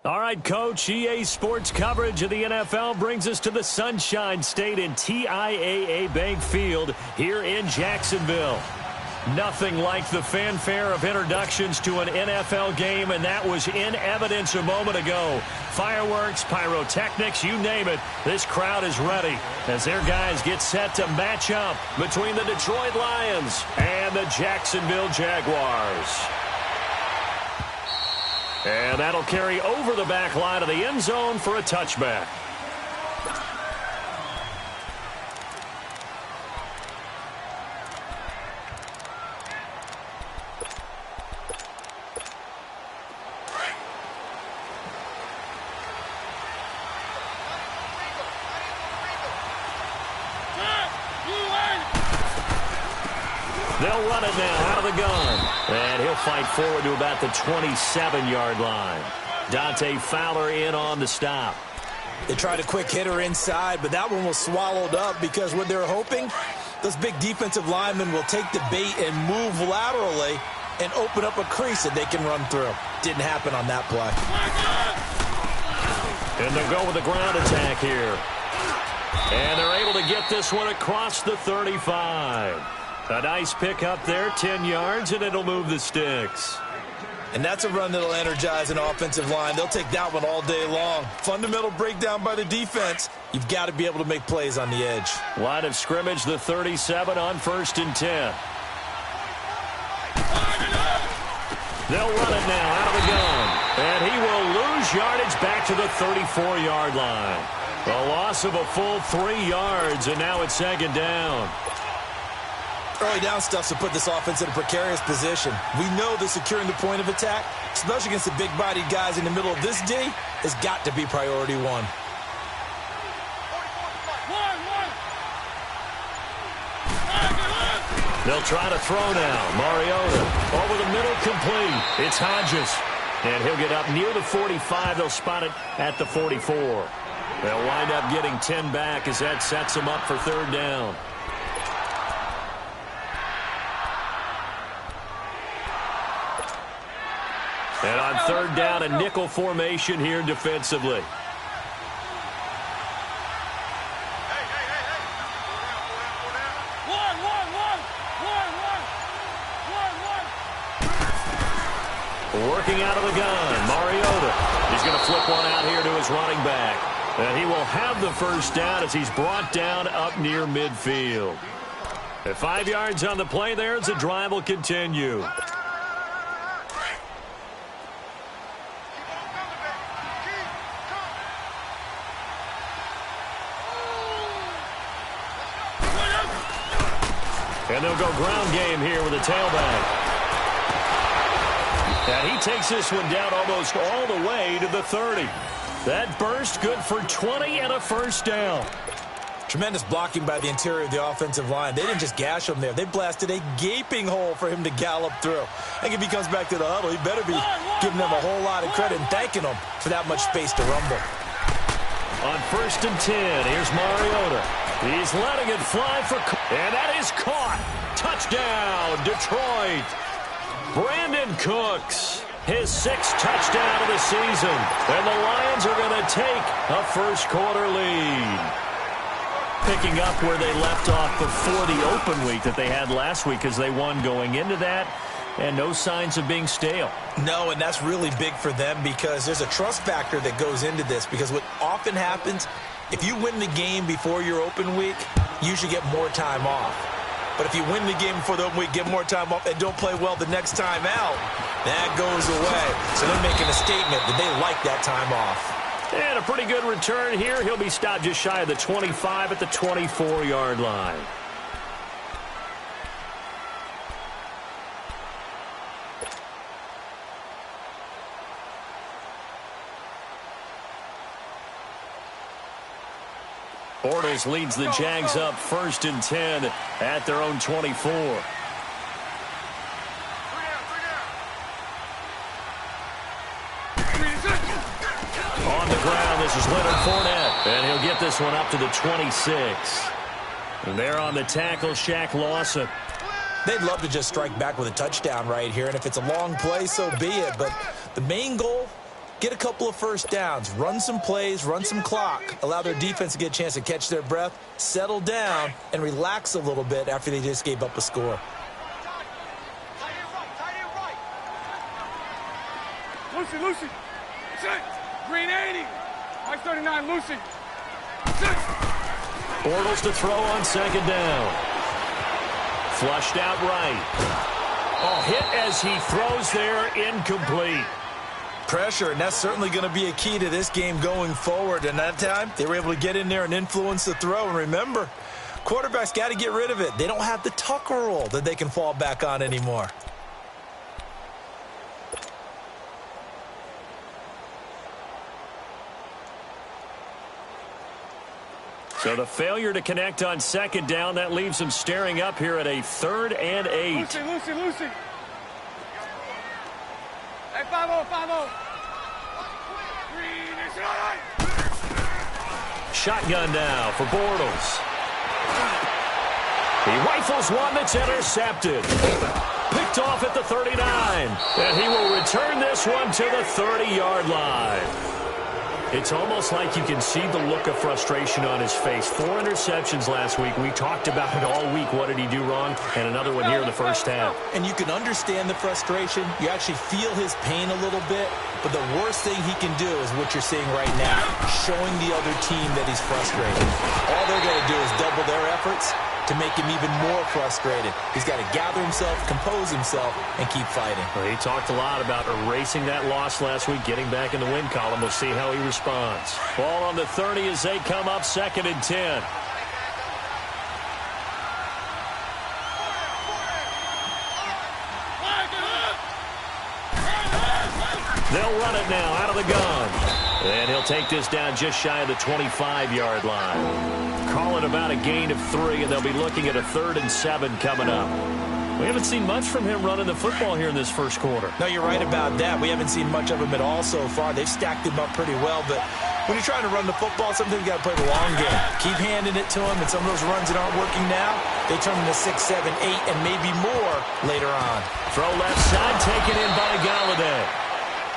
All right, Coach, EA Sports coverage of the NFL brings us to the Sunshine State in TIAA Bank Field here in Jacksonville. Nothing like the fanfare of introductions to an NFL game, and that was in evidence a moment ago. Fireworks, pyrotechnics, you name it, this crowd is ready as their guys get set to match up between the Detroit Lions and the Jacksonville Jaguars. And that'll carry over the back line of the end zone for a touchback. They'll run it now out of the gun. And he'll fight forward to about the 27-yard line. Dante Fowler in on the stop. They tried a quick hitter inside, but that one was swallowed up because what they're hoping, those big defensive linemen will take the bait and move laterally and open up a crease that they can run through. Didn't happen on that play. And they'll go with the ground attack here. And they're able to get this one across the 35. A nice pick up there, 10 yards, and it'll move the sticks. And that's a run that'll energize an offensive line. They'll take that one all day long. Fundamental breakdown by the defense. You've got to be able to make plays on the edge. Line of scrimmage, the 37 on 1st and 10. They'll run it now out of the gun. And he will lose yardage back to the 34-yard line. A loss of a full 3 yards, and now it's 2nd down. Early down stuff to put this offense in a precarious position. We know that securing the point of attack, especially against the big-bodied guys in the middle of this D, has got to be priority one. They'll try to throw now. Mariota over the middle, complete. It's Hodges. And he'll get up near the 45. They'll spot it at the 44. They'll wind up getting 10 back as that sets them up for 3rd down. And on 3rd down, a nickel formation here defensively. Working out of the gun, Mariota. He's going to flip one out here to his running back. And he will have the 1st down as he's brought down up near midfield. At 5 yards on the play there as the drive will continue. And they'll go ground game here with a tailback. And he takes this one down almost all the way to the 30. That burst good for 20 and a 1st down. Tremendous blocking by the interior of the offensive line. They didn't just gash him there. They blasted a gaping hole for him to gallop through. I think if he comes back to the huddle, he better be giving them a whole lot of credit and thanking them for that much space to rumble. On 1st and 10, here's Mariota. He's letting it fly for... And that is caught. Touchdown, Detroit. Brandon Cooks, his 6th touchdown of the season. And the Lions are going to take a 1st quarter lead. Picking up where they left off before the open week that they had last week as they won going into that. And no signs of being stale. No, and that's really big for them because there's a trust factor that goes into this. Because what often happens, if you win the game before your open week, you should get more time off. But if you win the game before the open week, get more time off, and don't play well the next time out, that goes away. So they're making a statement that they like that time off. And a pretty good return here. He'll be stopped just shy of the 25 at the 24-yard line. Bortles leads the Jags up 1st and 10 at their own 24. On the ground, this is Leonard Fournette. And he'll get this one up to the 26. And there on the tackle, Shaq Lawson. They'd love to just strike back with a touchdown right here. And if it's a long play, so be it. But the main goal, get a couple of first downs, run some plays, run some clock, allow their defense to get a chance to catch their breath, settle down, and relax a little bit after they just gave up a score. Lucy. Sit. Green 80. White 39, Lucy. Sit. Bortles to throw on second down. Flushed out right. Oh, hit as he throws there, incomplete. Pressure, and that's certainly going to be a key to this game going forward. And that time, they were able to get in there and influence the throw. And remember, quarterbacks got to get rid of it. They don't have the Tucker rule that they can fall back on anymore. So the failure to connect on second down, that leaves them staring up here at a 3rd and 8. Lucy. Hey, 5-0. Green is right. Shotgun now for Bortles. He rifles one that's intercepted. Picked off at the 39. And he will return this one to the 30-yard line. It's almost like you can see the look of frustration on his face. 4 interceptions last week. We talked about it all week. What did he do wrong? And another one here in the first half. And you can understand the frustration. You actually feel his pain a little bit. But the worst thing he can do is what you're seeing right now, showing the other team that he's frustrated. All they're going to do is double their efforts to make him even more frustrated. He's got to gather himself, compose himself, and keep fighting. Well, he talked a lot about erasing that loss last week, getting back in the win column. We'll see how he responds. Ball on the 30 as they come up 2nd and 10. They'll run it now out of the gun. And he'll take this down just shy of the 25-yard line. Call it about a gain of 3, and they'll be looking at a 3rd and 7 coming up. We haven't seen much from him running the football here in this first quarter. No, you're right about that. We haven't seen much of him at all so far. They've stacked him up pretty well, but when you're trying to run the football, sometimes you got to play the long game. Keep handing it to him, and some of those runs that aren't working now, they turn into 6, 7, 8, and maybe more later on. Throw left side, taken in by Galladay.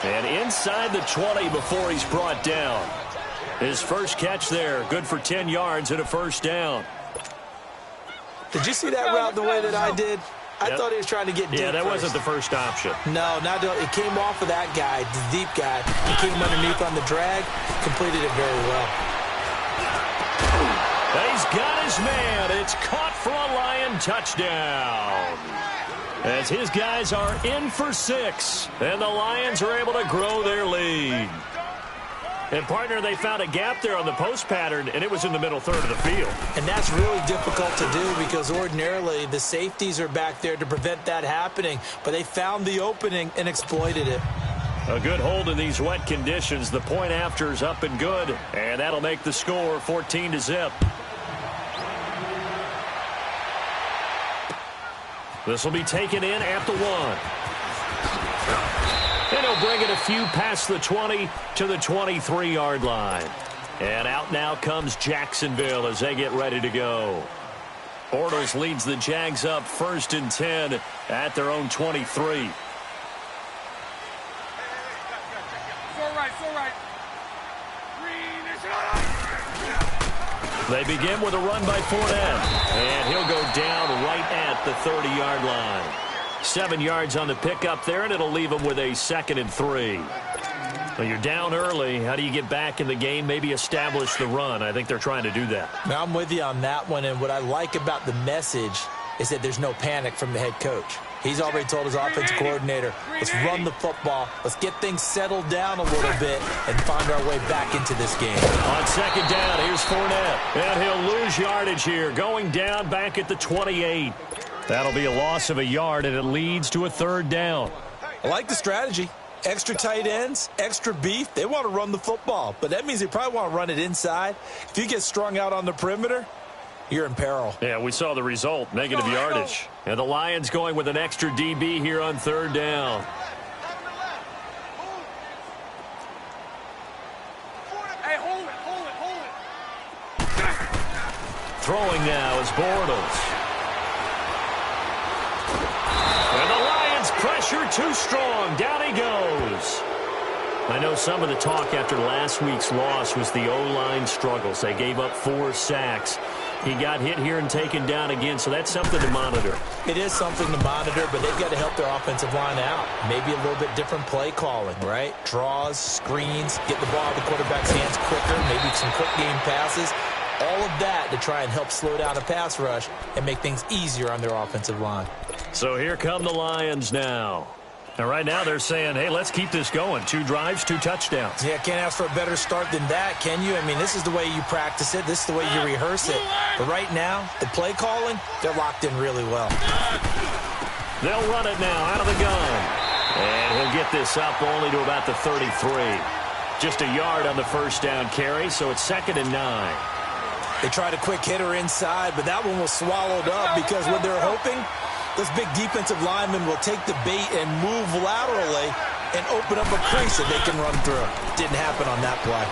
And inside the 20 before he's brought down. His first catch there, good for 10 yards and a first down. Did you see that route the way that I did? I thought he was trying to get deep. Yeah, that first. wasn't the first option. No, it came off of that guy, the deep guy. He came underneath on the drag, completed it very well. He's got his man. It's caught for a Lion touchdown. As his guys are in for 6, and the Lions are able to grow their lead. And, partner, they found a gap there on the post pattern, and it was in the middle third of the field. And that's really difficult to do because ordinarily the safeties are back there to prevent that happening. But they found the opening and exploited it. A good hold in these wet conditions. The point after is up and good, and that'll make the score 14-0. This will be taken in at the 1. And he'll bring it a few past the 20 to the 23-yard line. And out now comes Jacksonville as they get ready to go. Bortles leads the Jags up 1st and 10 at their own 23. So right. Green is right. They begin with a run by Fournette. And he'll go down right at the 30-yard line. 7 yards on the pickup there, and it'll leave him with a 2nd and 3. Well, you're down early. How do you get back in the game, maybe establish the run? I think they're trying to do that. Now, I'm with you on that one, and what I like about the message is that there's no panic from the head coach. He's already told his offensive coordinator, let's run the football, let's get things settled down a little bit, and find our way back into this game. On second down, here's Fournette. And he'll lose yardage here, going down back at the 28. That'll be a loss of a yard, and it leads to a 3rd down. I like the strategy. Extra tight ends, extra beef. They want to run the football, but that means they probably want to run it inside. If you get strung out on the perimeter, you're in peril. Yeah, we saw the result, negative yardage. And the Lions going with an extra DB here on 3rd down. Hey, hold it. Throwing now is Bortles. And the Lions pressure too strong. Down he goes. I know some of the talk after last week's loss was the O-line struggles. They gave up 4 sacks. He got hit here and taken down again, so that's something to monitor. It is something to monitor, but they've got to help their offensive line out. Maybe a little bit different play calling, right? Draws, screens, get the ball out of the quarterback's hands quicker, maybe some quick game passes. All of that to try and help slow down the pass rush and make things easier on their offensive line. So here come the Lions now. And right now they're saying, hey, let's keep this going. 2 drives, 2 touchdowns. Yeah, can't ask for a better start than that, can you? I mean, this is the way you practice it. This is the way you rehearse it. But right now, the play calling, they're locked in really well. They'll run it now out of the gun. And he'll get this up only to about the 33. Just a yard on the first down carry, so it's 2nd and 9. They tried a quick hitter inside, but that one was swallowed up because what they're hoping, those big defensive linemen will take the bait and move laterally and open up a crease that they can run through. Didn't happen on that play.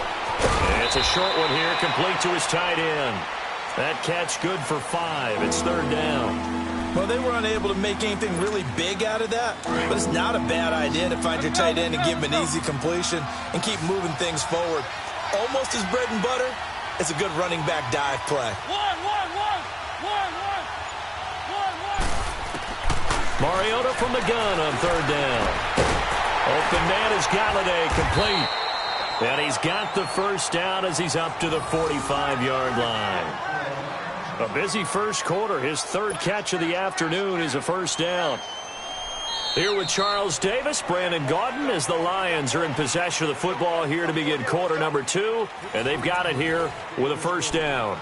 And it's a short one here, complete to his tight end. That catch good for 5. It's 3rd down. Well, they were unable to make anything really big out of that, but it's not a bad idea to find your tight end and give him an easy completion and keep moving things forward. Almost his bread and butter. It's a good running back dive play. Mariota from the gun on 3rd down. Open man is Galladay, complete. And he's got the first down as he's up to the 45-yard line. A busy first quarter. His 3rd catch of the afternoon is a first down. Here with Charles Davis, Brandon Gaudin, as the Lions are in possession of the football here to begin quarter number 2. And they've got it here with a first down.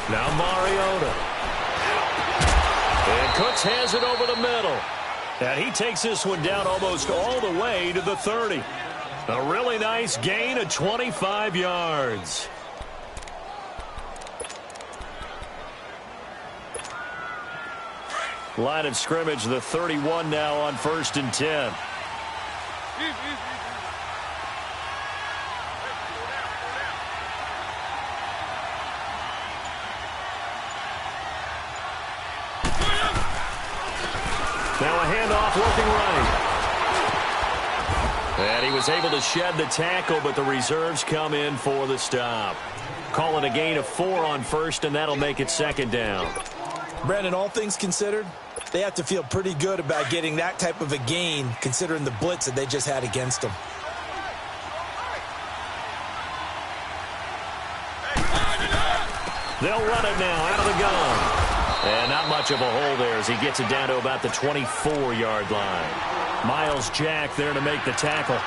Now Mariota. And Cooks has it over the middle. And he takes this one down almost all the way to the 30. A really nice gain of 25 yards. Line of scrimmage, the 31 now on 1st and 10. Now a handoff working right. And he was able to shed the tackle, but the reserves come in for the stop. Call it a gain of 4 on 1st, and that'll make it 2nd down. Brandon, all things considered, they have to feel pretty good about getting that type of a gain, considering the blitz that they just had against them. They'll run it now out of the gun. And not much of a hole there as he gets it down to about the 24-yard line. Miles Jack there to make the tackle.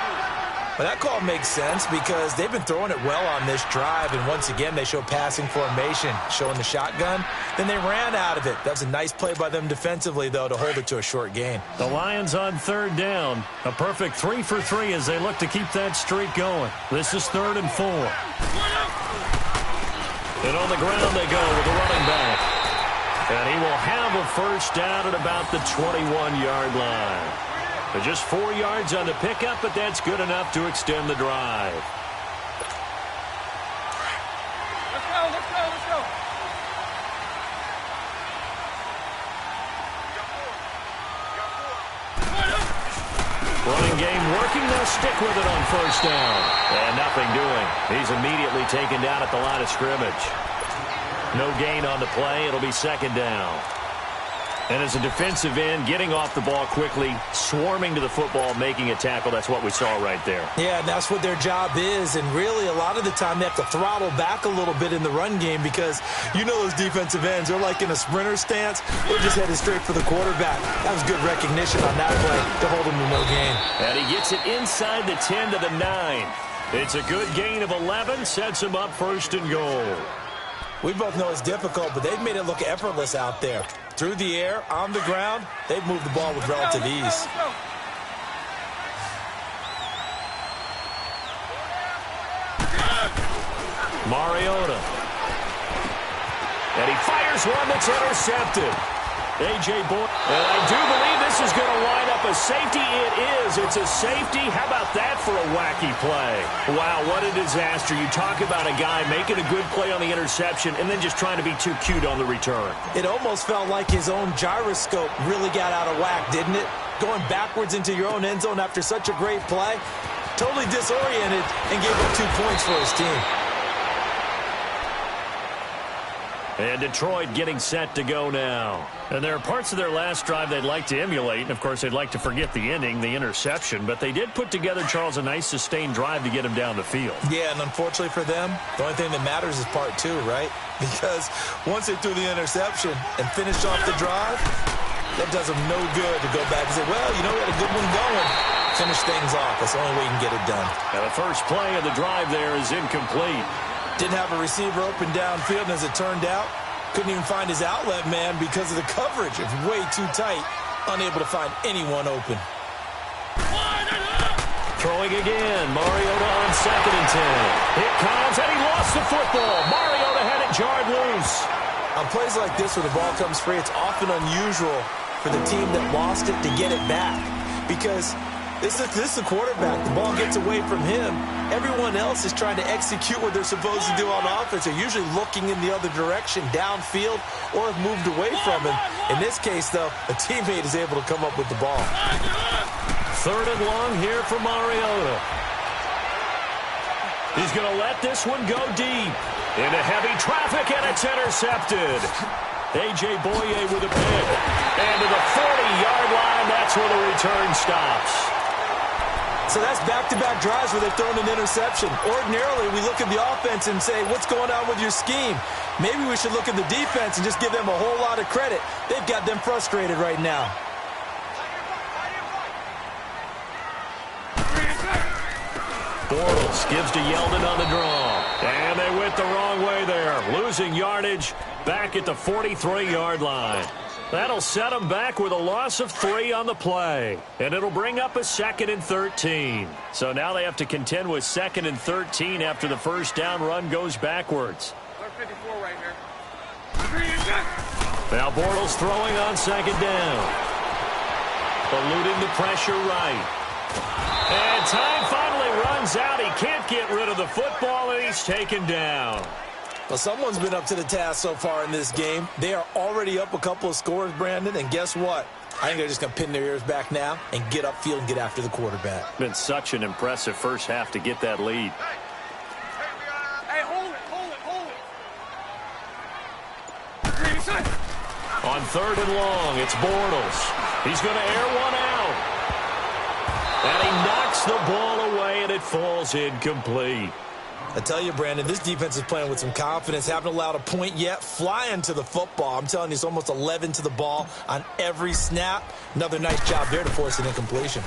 Well, that call makes sense because they've been throwing it well on this drive, and once again they show passing formation, showing the shotgun. Then they ran out of it. That was a nice play by them defensively, though, to hold it to a short gain. The Lions on 3rd down. A perfect 3 for 3 as they look to keep that streak going. This is 3rd and 4. And on the ground they go with the running back. And he will have a first down at about the 21-yard line. Just 4 yards on the pickup, but that's good enough to extend the drive. Let's go, let's go, let's go. Running game working. They'll stick with it on first down. And nothing doing. He's immediately taken down at the line of scrimmage. No gain on the play. It'll be 2nd down. And as a defensive end, getting off the ball quickly, swarming to the football, making a tackle, that's what we saw right there. Yeah, and that's what their job is. And really, a lot of the time, they have to throttle back a little bit in the run game because you know those defensive ends, they're like in a sprinter stance. They're just headed straight for the quarterback. That was good recognition on that play to hold him to no gain. And he gets it inside the 10 to the 9. It's a good gain of 11, sets him up 1st and goal. We both know it's difficult, but they've made it look effortless out there. Through the air, on the ground, they've moved the ball with relative ease. Mariota. And he fires one that's intercepted. A.J. Boyd. And I do believe this is going to wind up a safety. It is. It's a safety. How about that for a wacky play? Wow, what a disaster. You talk about a guy making a good play on the interception and then just trying to be too cute on the return. It almost felt like his own gyroscope really got out of whack, didn't it? Going backwards into your own end zone after such a great play. Totally disoriented and gave up 2 points for his team. And Detroit getting set to go now. And there are parts of their last drive they'd like to emulate. And, of course, they'd like to forget the ending, the interception. But they did put together, Charles, a nice sustained drive to get him down the field. Yeah, and unfortunately for them, the only thing that matters is part 2, right? Because once they threw the interception and finished off the drive, that does them no good to go back and say, well, you know, we had a good one going. Finish things off. That's the only way you can get it done. And the first play of the drive there is incomplete. Didn't have a receiver open downfield, and as it turned out, couldn't even find his outlet man because of the coverage. It's way too tight, unable to find anyone open. Throwing again, Mariota on 2nd and 10. It comes, and he lost the football. Mariota had it jarred loose. On plays like this where the ball comes free, it's often unusual for the team that lost it to get it back because this is the quarterback. The ball gets away from him. Everyone else is trying to execute what they're supposed to do on offense. They're usually looking in the other direction, downfield, or have moved away from him. In this case, though, a teammate is able to come up with the ball. 3rd and long here for Mariota. He's going to let this one go deep. Into heavy traffic, and it's intercepted. A.J. Boye with a pick. And to the 40-yard line, that's where the return stops. So that's back-to-back drives where they've thrown an interception. Ordinarily, we look at the offense and say, what's going on with your scheme? Maybe we should look at the defense and just give them a whole lot of credit. They've got them frustrated right now. Bortles gives to Yeldon on the draw. And they went the wrong way there. Losing yardage back at the 43-yard line. That'll set them back with a loss of 3 on the play. And it'll bring up a 2nd and 13. So now they have to contend with 2nd and 13 after the first down run goes backwards. 54 right here. Now Bortles throwing on 2nd down. Eluding the pressure right. And time finally runs out. He can't get rid of the football, and he's taken down. Well, someone's been up to the task so far in this game. They are already up a couple of scores, Brandon, and guess what? I think they're just going to pin their ears back now and get upfield and get after the quarterback. Been such an impressive first half to get that lead. Hey, hold it. On 3rd and long, it's Bortles. He's going to air one out. And he knocks the ball away, and it falls incomplete. I tell you, Brandon, this defense is playing with some confidence. Haven't allowed a point yet. Flying to the football. I'm telling you, it's almost 11 to the ball on every snap. Another nice job there to force an incompletion.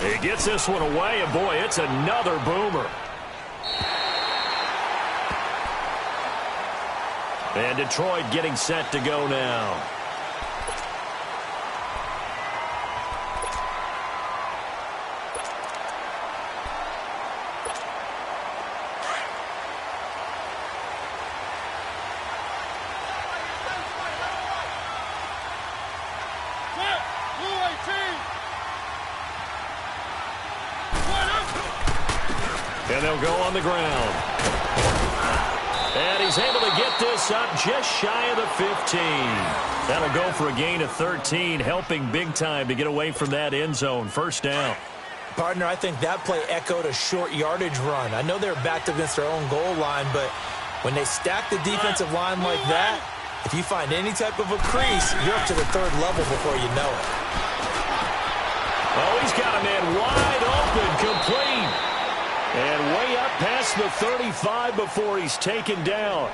He gets this one away, and boy, it's another boomer. And Detroit getting set to go now. And they'll go on the ground. And he's able to get this up just shy of the 15. That'll go for a gain of 13, helping big time to get away from that end zone. First down. Partner, I think that play echoed a short yardage run. I know they're backed against their own goal line, but when they stack the defensive line like that, if you find any type of a crease, you're up to the 3rd level before you know it. Oh, he's got a man wide open, complete. And way up past the 35 before he's taken down.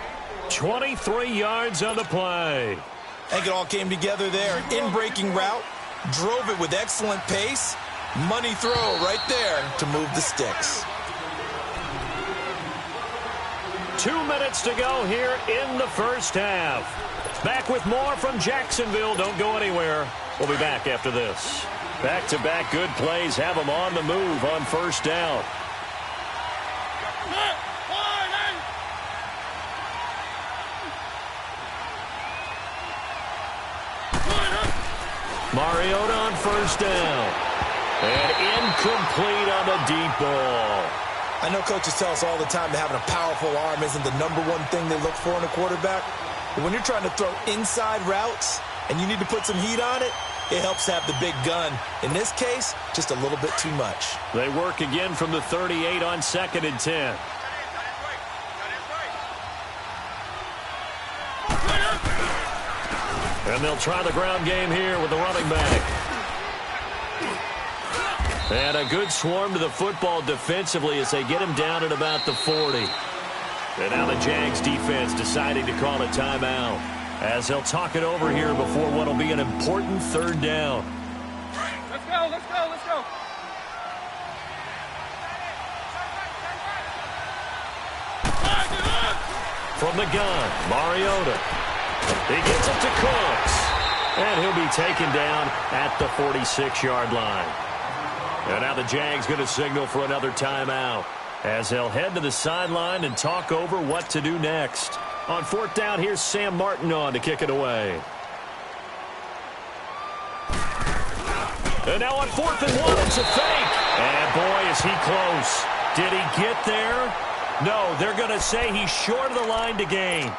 23 yards on the play. I think it all came together there. In-breaking route, drove it with excellent pace. Money throw right there to move the sticks. 2 minutes to go here in the first half. Back with more from Jacksonville. Don't go anywhere. We'll be back after this. Back-to-back good plays have them on the move on first down. Mariota on first down. And incomplete on the deep ball. I know coaches tell us all the time that having a powerful arm isn't the #1 thing they look for in a quarterback. But when you're trying to throw inside routes and you need to put some heat on it, it helps to have the big gun. In this case, just a little bit too much. They work again from the 38 on 2nd and 10. And they'll try the ground game here with the running back. And a good swarm to the football defensively as they get him down at about the 40. And now the Jags defense deciding to call a timeout as they'll talk it over here before what will be an important 3rd down. Let's go, let's go, let's go. From the gun, Mariota. He gets it to Cooks. And he'll be taken down at the 46-yard line. And now the Jags going to signal for another timeout as they'll head to the sideline and talk over what to do next. On 4th down, here's Sam Martin on to kick it away. And now on 4th and 1, it's a fake. And boy, is he close. Did he get there? No, they're going to say he's short of the line to gain.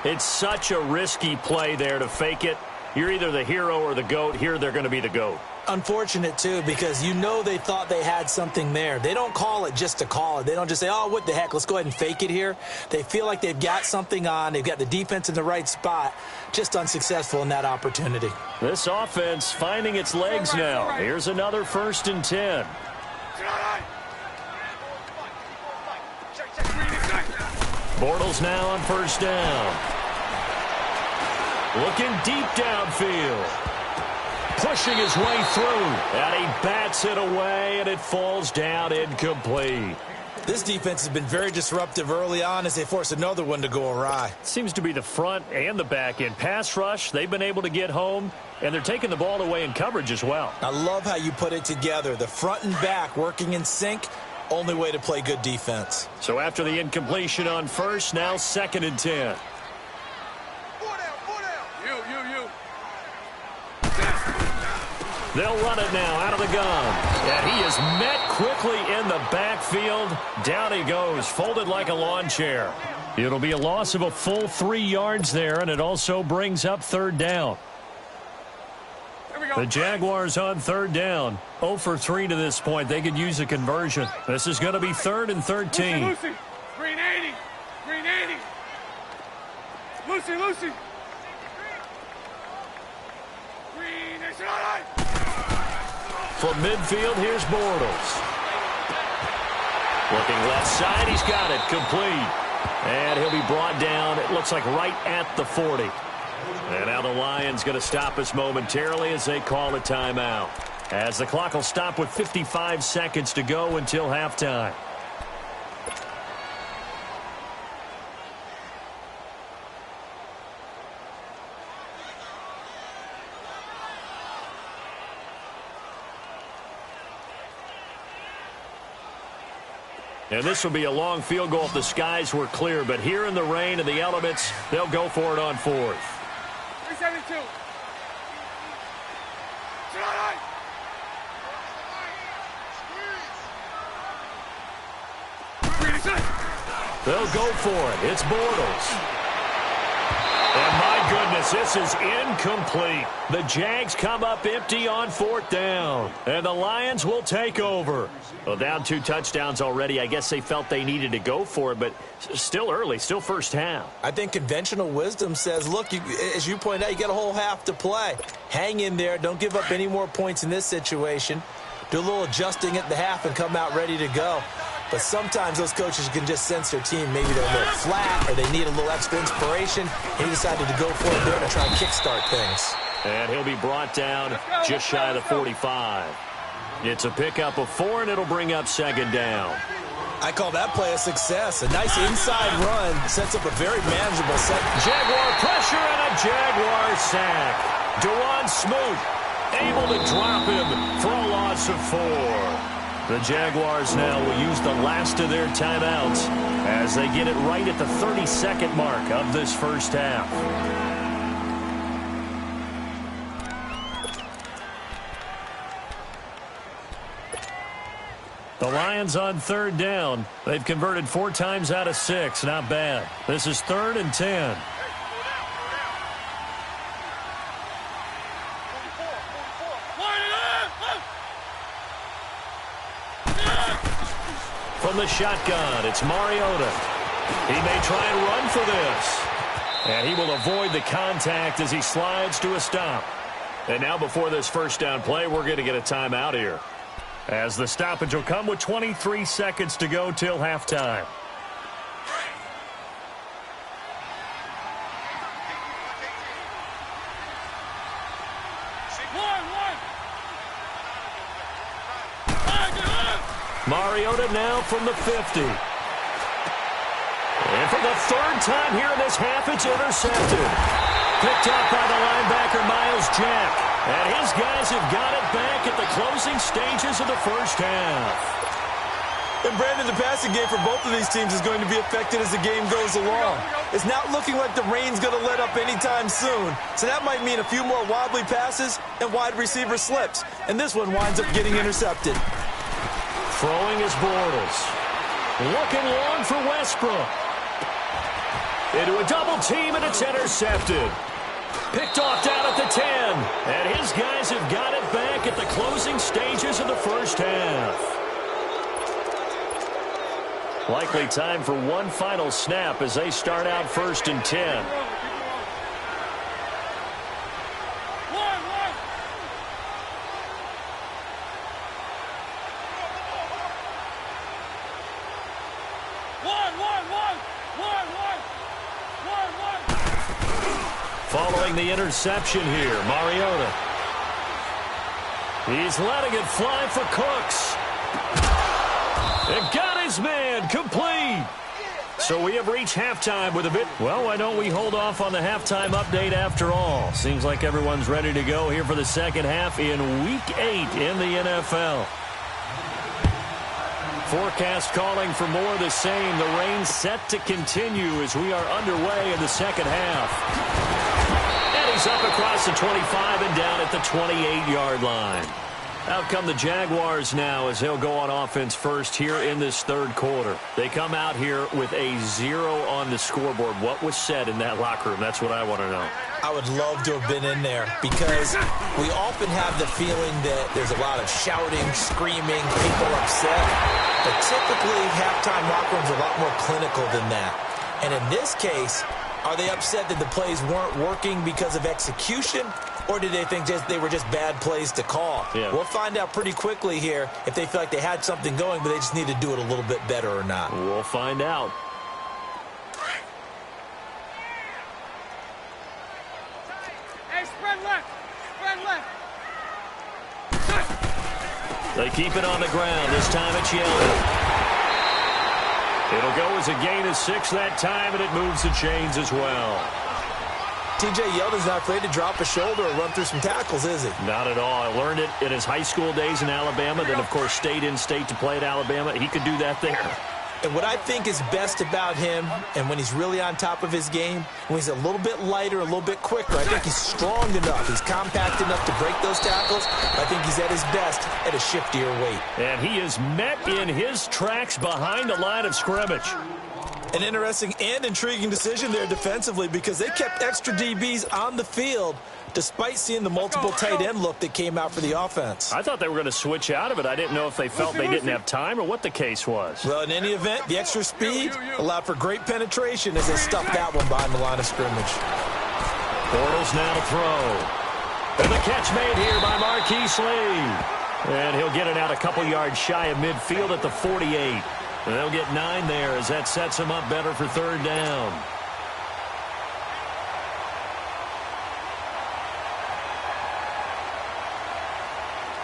It's such a risky play there to fake it. You're either the hero or the GOAT. Here, they're going to be the GOAT. Unfortunate, too, because you know they thought they had something there. They don't call it just to call it. They don't just say, oh, what the heck, let's go ahead and fake it here. They feel like they've got something on. They've got the defense in the right spot. Just unsuccessful in that opportunity. This offense finding its legs now. Here's another 1st and 10. Bortles now on 1st down. Looking deep downfield. Pushing his way through. And he bats it away, and it falls down incomplete. This defense has been very disruptive early on as they force another one to go awry. Seems to be the front and the back end. Pass rush, they've been able to get home, and they're taking the ball away in coverage as well. I love how you put it together. The front and back working in sync. Only way to play good defense. So after the incompletion on 1st, now 2nd and 10. They'll run it now out of the gun. And he is met quickly in the backfield. Down he goes, folded like a lawn chair. It'll be a loss of a full 3 yards there, and it also brings up 3rd down. The Jaguars on 3rd down. 0 for 3 to this point. They could use a conversion. This is going to be 3rd and 13. Lucy, green 80. Green 80. Lucy, Lucy. Green 80. From midfield, here's Bortles. Looking left side, he's got it. Complete. And he'll be brought down, it looks like right at the 40. And now the Lions going to stop us momentarily as they call a timeout. As the clock will stop with 55 seconds to go until halftime. And this will be a long field goal if the skies were clear. But here in the rain and the elements, they'll go for it on 4th. 372. They'll go for it. It's Bortles. And my goodness, this is incomplete. The Jags come up empty on 4th down. And the Lions will take over. Well, down 2 touchdowns already. I guess they felt they needed to go for it, but still early, still first half. I think conventional wisdom says, look, as you pointed out, you got a whole half to play. Hang in there. Don't give up any more points in this situation. Do a little adjusting at the half and come out ready to go. But sometimes those coaches can just sense their team. Maybe they're a little flat or they need a little extra inspiration. He decided to go for it there to try and kickstart things. And he'll be brought down just shy of the 45. It's a pickup of 4, and it'll bring up 2nd down. I call that play a success. A nice inside run sets up a very manageable set. Jaguar pressure and a Jaguar sack. Dewan Smoot able to drop him for a loss of 4. The Jaguars now will use the last of their timeouts as they get it right at the 30-second mark of this first half. The Lions on third down. They've converted 4 times out of 6. Not bad. This is 3rd and 10. From the shotgun, it's Mariota. He may try and run for this. And he will avoid the contact as he slides to a stop. And now before this first down play, we're going to get a timeout here, as the stoppage will come with 23 seconds to go till halftime. Mariota now from the 50. And for the 3rd time here in this half, it's intercepted. Picked up by the linebacker, Myles Jack. And his guys have got it back at the closing stages of the first half. And Brandon, the passing game for both of these teams is going to be affected as the game goes along. It's not looking like the rain's going to let up anytime soon. So that might mean a few more wobbly passes and wide receiver slips. And this one winds up getting intercepted. Throwing is Bortles. Looking long for Westbrook. Into a double team, and it's intercepted. Picked off down at the 10. And his guys have got it back at the closing stages of the first half. Likely time for one final snap as they start out 1st and 10. Following the interception here, Mariota. He's letting it fly for Cooks. And got his man complete. So we have reached halftime with a bit. Well, why don't we hold off on the halftime update after all? Seems like everyone's ready to go here for the second half in Week 8 in the NFL. Forecast calling for more of the same. The rain set to continue as we are underway in the second half. And he's up across the 25 and down at the 28-yard line. Out come the Jaguars now as they'll go on offense first here in this 3rd quarter. They come out here with a 0 on the scoreboard. What was said in that locker room? That's what I want to know. I would love to have been in there because we often have the feeling that there's a lot of shouting, screaming, people upset. But typically, halftime locker rooms are a lot more clinical than that. And in this case, are they upset that the plays weren't working because of execution? Or did they think they were just bad plays to call? Yeah. We'll find out pretty quickly here if they feel like they had something going, but they just need to do it a little bit better or not. We'll find out. Hey, spread left. Spread left. They keep it on the ground. This time it's Yeldon. It'll go as a gain of 6 that time, and it moves the chains as well. T.J. Yeldon's not afraid to drop a shoulder or run through some tackles, is he? Not at all. I learned it in his high school days in Alabama, then, of course, stayed in state to play at Alabama. He could do that there. And what I think is best about him, and when he's really on top of his game, when he's a little bit lighter, a little bit quicker, I think he's strong enough. He's compact enough to break those tackles. I think he's at his best at a shiftier weight. And he is met in his tracks behind the line of scrimmage. An interesting and intriguing decision there defensively because they kept extra DBs on the field despite seeing the multiple tight end look that came out for the offense. I thought they were going to switch out of it. I didn't know if they felt they didn't have time or what the case was. Well, in any event, the extra speed allowed for great penetration as they stuffed that one behind the line of scrimmage. Bortles now to throw. And the catch made here by Marquise Lee. And he'll get it out a couple yards shy of midfield at the 48. And they'll get 9 there as that sets him up better for 3rd down.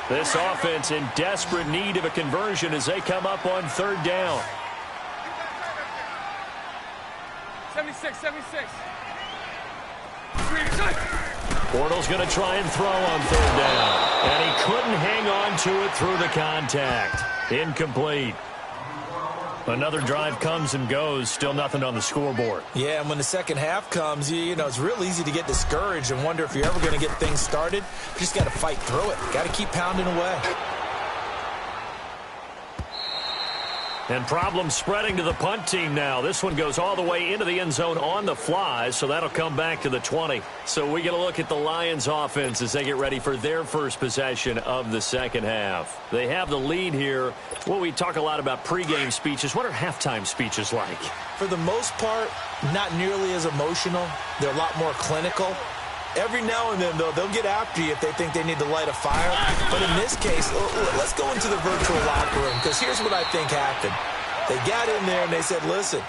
This offense in desperate need of a conversion as they come up on 3rd down. 76, 76. Bortles going to try and throw on 3rd down. And he couldn't hang on to it through the contact. Incomplete. Another drive comes and goes. Still nothing on the scoreboard. Yeah, and when the second half comes, you know, it's real easy to get discouraged and wonder if you're ever going to get things started. You just got to fight through it. Got to keep pounding away. And problems spreading to the punt team now. This one goes all the way into the end zone on the fly, so that'll come back to the 20. So we get a look at the Lions offense as they get ready for their first possession of the second half. They have the lead here. Well, we talk a lot about pregame speeches. What are halftime speeches like? For the most part, not nearly as emotional. They're a lot more clinical. Every now and then, though, they'll get after you if they think they need to light a fire. But in this case, let's go into the virtual locker room, because here's what I think happened. They got in there and they said, listen,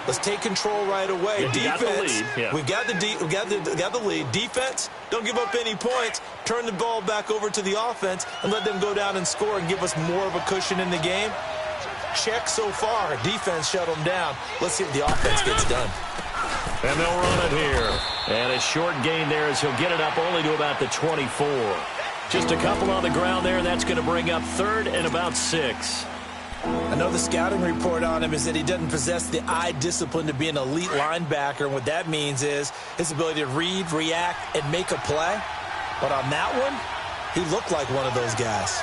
let's take control right away. Yeah, Defense, we've got the lead. Defense, don't give up any points. Turn the ball back over to the offense and let them go down and score and give us more of a cushion in the game. Check so far. Defense shut them down. Let's see if the offense gets done. And they'll run it here. And a short gain there as he'll get it up only to about the 24. Just a couple on the ground there, and that's going to bring up third and about 6. I know the scouting report on him is that he doesn't possess the eye discipline to be an elite linebacker. And what that means is his ability to read, react, and make a play. But on that one, he looked like one of those guys.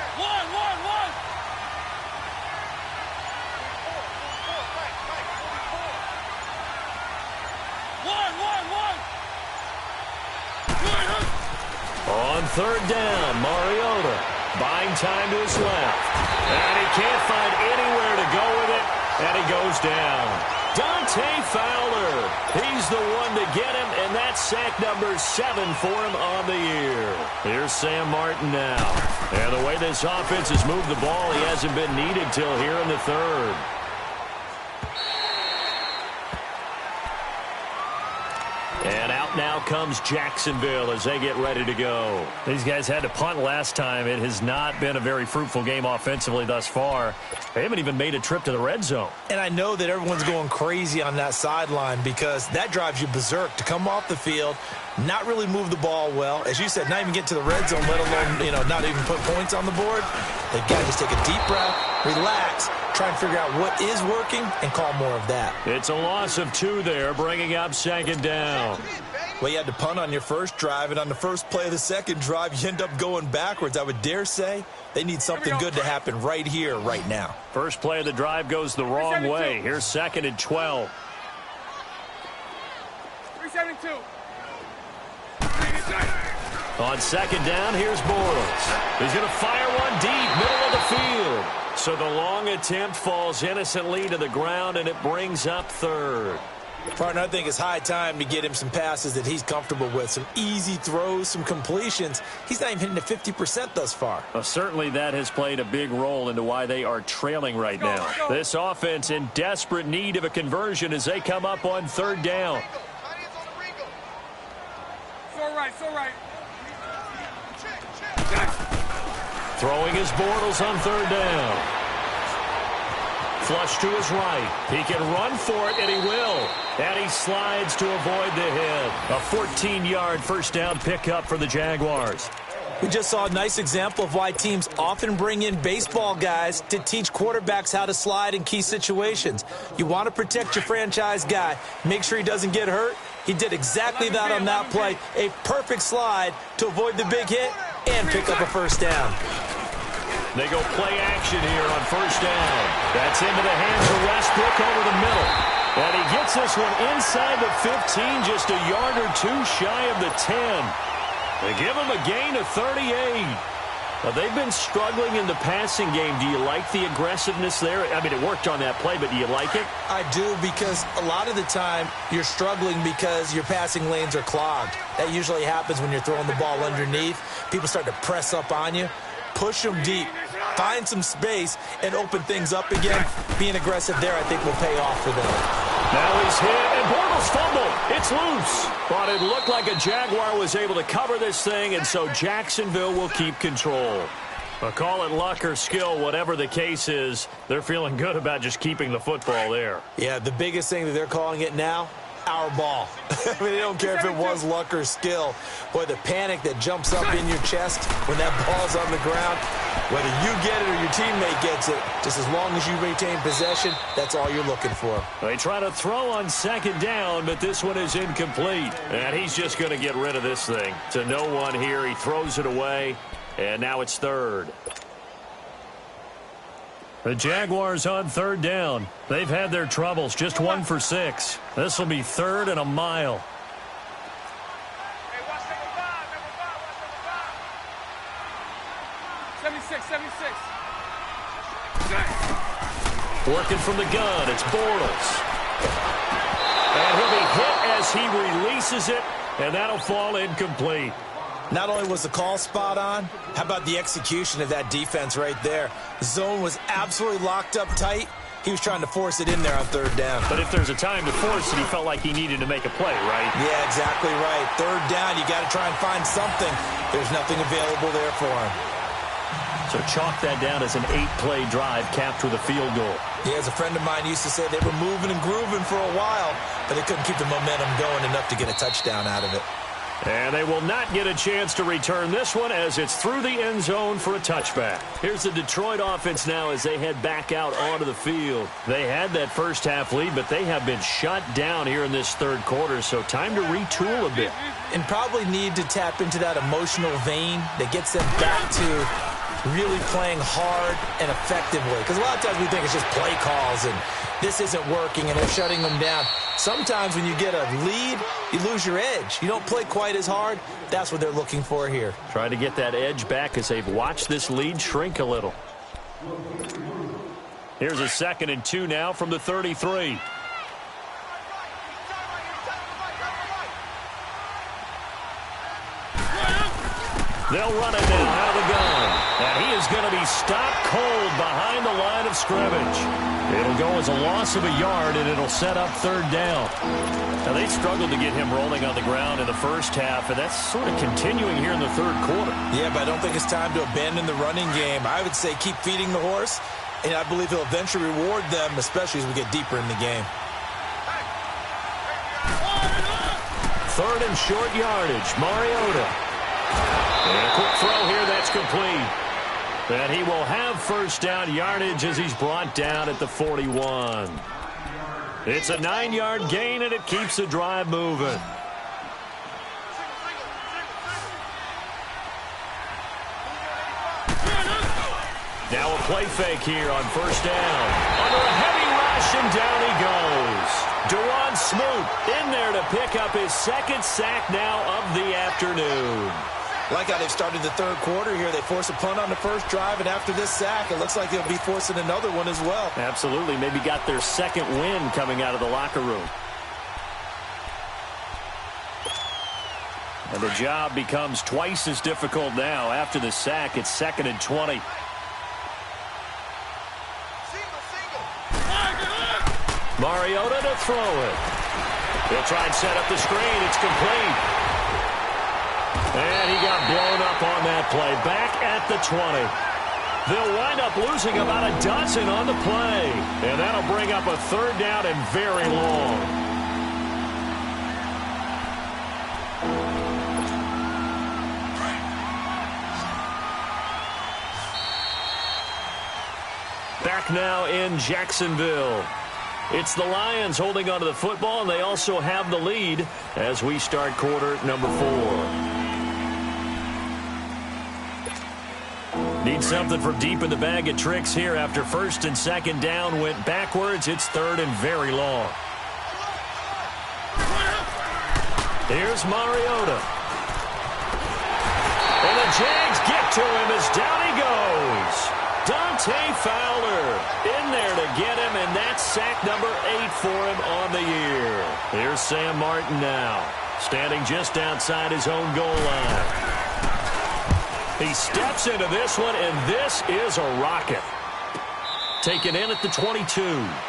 On third down, Mariota buying time to his left. And he can't find anywhere to go with it, and he goes down. Dante Fowler, he's the one to get him, and that's sack number 7 for him on the year. Here's Sam Martin now. And the way this offense has moved the ball, he hasn't been needed till here in the third. And out now comes Jacksonville as they get ready to go. These guys had to punt last time. It has not been a very fruitful game offensively thus far. They haven't even made a trip to the red zone. And I know that everyone's going crazy on that sideline because that drives you berserk to come off the field, not really move the ball well. As you said, not even get to the red zone, let alone, not even put points on the board. They've got to just take a deep breath, relax, try and figure out what is working and call more of that. It's a loss of 2 there, bringing up second down. Well, you had to punt on your first drive, and on the first play of the second drive, you end up going backwards. I would dare say they need something good to happen right here, right now. First play of the drive goes the wrong way. Here's second and 12. 372. On second down, here's Bortles. He's going to fire one deep, middle of the field. So the long attempt falls innocently to the ground, and it brings up third. Partner, I think it's high time to get him some passes that he's comfortable with. Some easy throws, some completions. He's not even hitting the 50% thus far. Well, certainly that has played a big role into why they are trailing right now. This offense in desperate need of a conversion as they come up on third down. So right. Throwing his Bortles on third down. Flush to his right. He can run for it, and he will. And he slides to avoid the hit. A 14-yard first down pickup for the Jaguars. We just saw a nice example of why teams often bring in baseball guys to teach quarterbacks how to slide in key situations. You want to protect your franchise guy. Make sure he doesn't get hurt. He did exactly that on that play. A perfect slide to avoid the big hit and pick up a first down. They go play action here on first down. That's into the hands of Westbrook over the middle. And he gets this one inside the 15, just a yard or 2 shy of the 10. They give him a gain of 38. Now, they've been struggling in the passing game. Do you like the aggressiveness there? I mean, it worked on that play, but do you like it? I do, because a lot of the time you're struggling because your passing lanes are clogged. That usually happens when you're throwing the ball underneath. People start to press up on you. Push them deep. Find some space and open things up again. Being aggressive there, I think, will pay off for them. Now he's hit, and Bortles fumble. It's loose. But it looked like a Jaguar was able to cover this thing, and so Jacksonville will keep control. Call it luck or skill, whatever the case is, they're feeling good about just keeping the football there. Yeah, the biggest thing that they're calling it now, our ball. I mean, they don't care if it was luck or skill. Boy, the panic that jumps up in your chest when that ball's on the ground, whether you get it or your teammate gets it, just as long as you retain possession, that's all you're looking for. They try to throw on second down, but this one is incomplete. And he's just going to get rid of this thing. To no one here, he throws it away, and now it's third. The Jaguars on third down. They've had their troubles, just 1 for 6. This will be 3rd and a mile. Hey, watch number 5, number 5, watch number 5. 76. Working from the gun, it's Bortles. And he'll be hit as he releases it, and that'll fall incomplete. Not only was the call spot on, how about the execution of that defense right there? The zone was absolutely locked up tight. He was trying to force it in there on 3rd down. But if there's a time to force it, he felt like he needed to make a play, right? Yeah, exactly right. 3rd down, you got to try and find something. There's nothing available there for him. So chalk that down as an 8-play drive capped with a field goal. Yeah, as a friend of mine used to say, they were moving and grooving for a while, but they couldn't keep the momentum going enough to get a touchdown out of it. And they will not get a chance to return this one as it's through the end zone for a touchback. Here's the Detroit offense now as they head back out onto the field. They had that first half lead, but they have been shut down here in this 3rd quarter, so time to retool a bit. And probably need to tap into that emotional vein that gets them back to really playing hard and effectively. Because a lot of times we think it's just play calls and this isn't working and they're shutting them down. Sometimes when you get a lead, you lose your edge. You don't play quite as hard. That's what they're looking for here. Trying to get that edge back as they've watched this lead shrink a little. Here's a 2nd and 2 now from the 33. They'll run it now out of the gun. And he is going to be stopped cold behind the line of scrimmage. It'll go as a loss of a yard, and it'll set up 3rd down. Now, they struggled to get him rolling on the ground in the first half, and that's sort of continuing here in the 3rd quarter. Yeah, but I don't think it's time to abandon the running game. I would say keep feeding the horse, and I believe he'll eventually reward them, especially as we get deeper in the game. 3rd and short yardage, Mariota. And a quick throw here, that's complete. And he will have 1st down yardage as he's brought down at the 41. It's a 9-yard gain, and it keeps the drive moving. Now a play fake here on 1st down. Under a heavy rush, and down he goes. Deron Smoot in there to pick up his 2nd sack now of the afternoon. Like how they've started the 3rd quarter here. They force a punt on the first drive, and after this sack, it looks like they'll be forcing another one as well. Absolutely. Maybe got their 2nd win coming out of the locker room. And the job becomes twice as difficult now. After the sack, it's 2nd and 20. Mariota to throw it. He'll try and set up the screen. It's complete. And he got blown up on that play. Back at the 20. They'll wind up losing about a dozen on the play. And that'll bring up a 3rd down and very long. Back now in Jacksonville. It's the Lions holding onto the football, and they also have the lead as we start quarter number 4. Need something from deep in the bag of tricks here after 1st and 2nd down went backwards. It's 3rd and very long. Here's Mariota. And the Jags get to him as down he goes. Dante Fowler in there to get him, and that's sack number 8 for him on the year. Here's Sam Martin now, standing just outside his own goal line. He steps into this one, and this is a rocket. Taken in at the 22.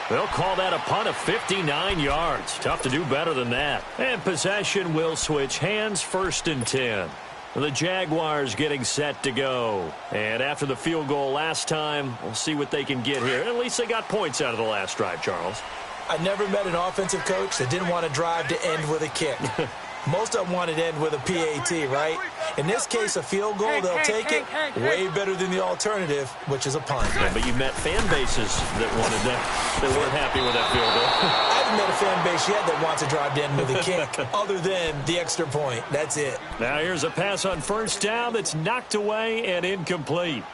They'll call that a punt of 59 yards. Tough to do better than that. And possession will switch hands, 1st and 10. The Jaguars getting set to go. And after the field goal last time, we'll see what they can get here. At least they got points out of the last drive, Charles. I never met an offensive coach that didn't want a drive to end with a kick. Most of them wanted to end with a PAT, right? In this case, a field goal, they'll take it. Way better than the alternative, which is a punt. Yeah, but you met fan bases that wanted that. They weren't happy with that field goal. I haven't met a fan base yet that wants a drive to end with a kick, other than the extra point. That's it. Now here's a pass on 1st down that's knocked away and incomplete.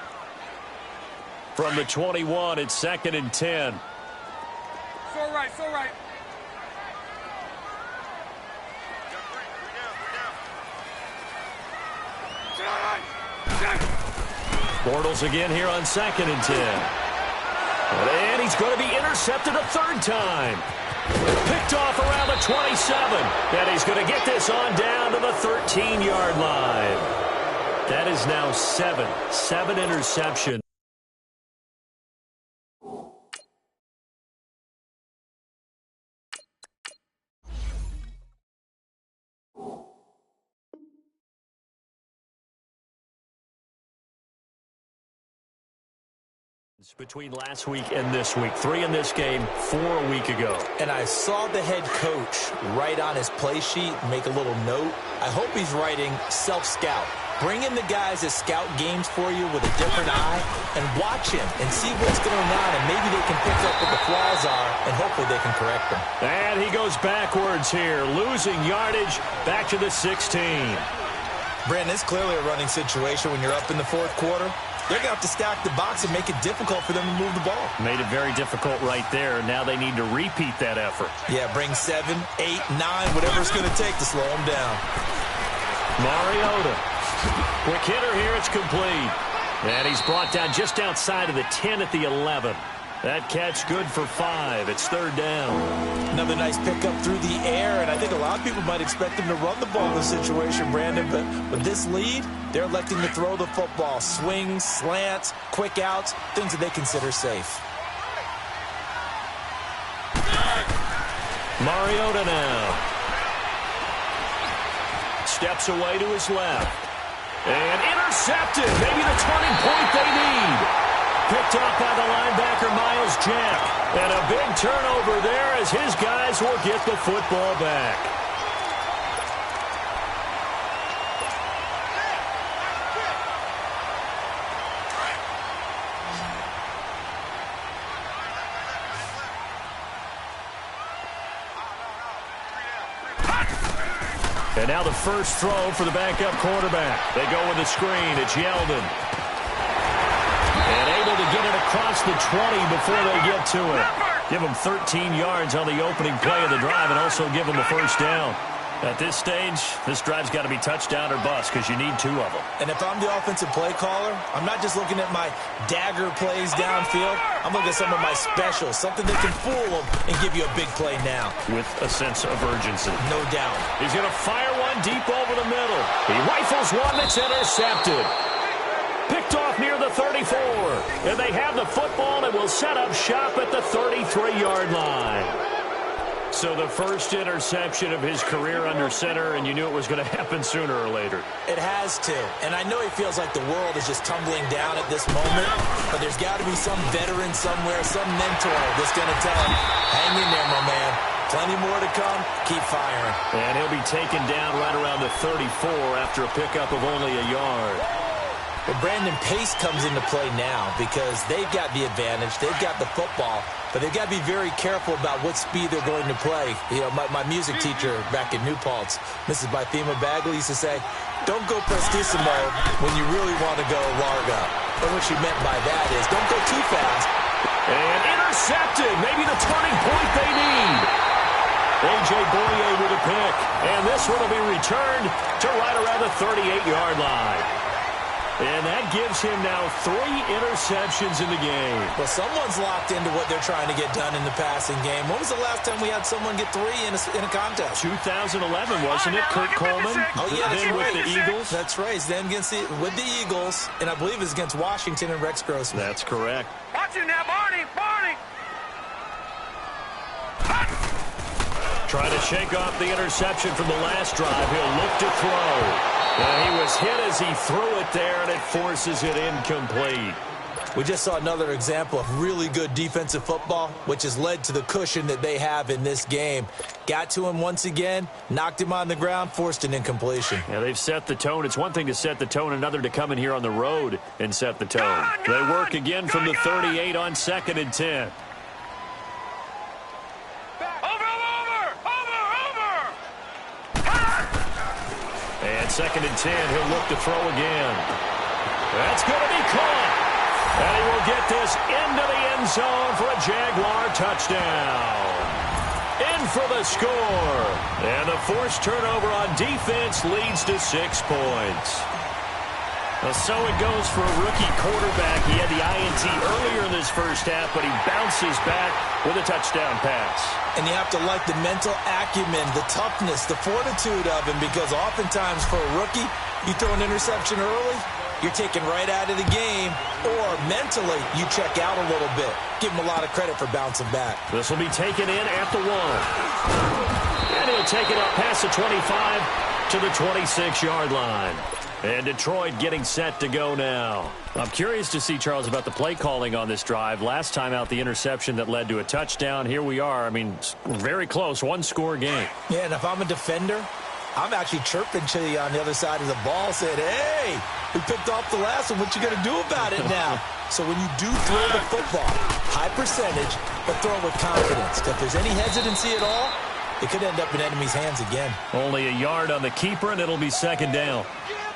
From the 21, it's 2nd and 10. So right, so right. Bortles again here on 2nd and 10. And he's going to be intercepted a third time. Picked off around the 27. And he's going to get this on down to the 13-yard line. That is now 7 interceptions. Between last week and this week. 3 in this game, 4 a week ago. And I saw the head coach write on his play sheet, make a little note. I hope he's writing self-scout. Bring in the guys that scout games for you with a different eye and watch him and see what's going on, and maybe they can pick up what the flaws are, and hopefully they can correct them. And he goes backwards here, losing yardage back to the 16. Brandon, it's clearly a running situation when you're up in the fourth quarter. They're going to have to stack the box and make it difficult for them to move the ball. Made it very difficult right there. Now they need to repeat that effort. Yeah, bring 7, 8, 9, whatever it's going to take to slow them down. Mariota. Quick hitter here. It's complete. And he's brought down just outside of the 10 at the 11. That catch good for 5. It's 3rd down. Another nice pickup through the air, and I think a lot of people might expect them to run the ball in this situation, Brandon, but with this lead, they're electing to throw the football. Swings, slants, quick outs, things that they consider safe. Mariota now. Steps away to his left. And intercepted. Maybe the turning point they need. Picked off by the linebacker, Myles Jack. And a big turnover there as his guys will get the football back. And now the first throw for the backup quarterback. They go with a screen. It's Yeldon. And able to get it across the 20 before they get to it. Give them 13 yards on the opening play of the drive and also give them a first down. At this stage, this drive's got to be touchdown or bust because you need 2 of them. And if I'm the offensive play caller, I'm not just looking at my dagger plays downfield. I'm looking at some of my specials, something that can fool them and give you a big play now. With a sense of urgency. No doubt. He's going to fire one deep over the middle. He rifles one that's intercepted. Picked off near the 34. And they have the football and will set up shop at the 33-yard line. So the first interception of his career under center, and you knew it was going to happen sooner or later. It has to. And I know he feels like the world is just tumbling down at this moment, but there's got to be some veteran somewhere, some mentor that's going to tell him, hang in there, my man. Plenty more to come. Keep firing. And he'll be taken down right around the 34 after a pickup of only a yard. But Brandon, pace comes into play now because they've got the advantage. They've got the football, but they've got to be very careful about what speed they're going to play. You know, my music teacher back in New Paltz, Mrs. Bythema Bagley, used to say, don't go prestissimo when you really want to go largo. And what she meant by that is don't go too fast. And intercepted. Maybe the turning point they need. A.J. Bouye with a pick. And this one will be returned to right around the 38-yard line. And that gives him now 3 interceptions in the game. Well, someone's locked into what they're trying to get done in the passing game. When was the last time we had someone get 3 in a contest? 2011, wasn't it? Kurt Coleman? Oh, yeah, that's then right. With the Eagles? That's right. Then with the Eagles, and I believe it's against Washington and Rex Grossman. That's correct. Watch him now, Barney! Barney! Trying to shake off the interception from the last drive. He'll look to throw. And he was hit as he threw it there, and it forces it incomplete. We just saw another example of really good defensive football, which has led to the cushion that they have in this game. Got to him once again, knocked him on the ground, forced an incompletion. Yeah, they've set the tone. It's one thing to set the tone, another to come in here on the road and set the tone. They work again from the 38 on 2nd and 10. And 2nd and 10, he'll look to throw again. That's going to be caught. And he will get this into the end zone for a Jaguar touchdown. In for the score. And the forced turnover on defense leads to 6 points. So it goes for a rookie quarterback. He had the INT earlier in this first half, but he bounces back with a touchdown pass. And you have to like the mental acumen, the toughness, the fortitude of him, because oftentimes for a rookie, you throw an interception early, you're taken right out of the game, or mentally you check out a little bit. Give him a lot of credit for bouncing back. This will be taken in at the 1. And he'll take it up past the 25 to the 26-yard line. And Detroit getting set to go now. I'm curious to see, Charles, about the play calling on this drive. Last time out, the interception that led to a touchdown. Here we are. I mean, very close, one-score game. Yeah, and if I'm a defender, I'm actually chirping to you on the other side of the ball, saying, hey, we picked off the last one. What you going to do about it now? So when you do throw the football, high percentage, but throw it with confidence. If there's any hesitancy at all, it could end up in enemy's hands again. Only a yard on the keeper, and it'll be second down.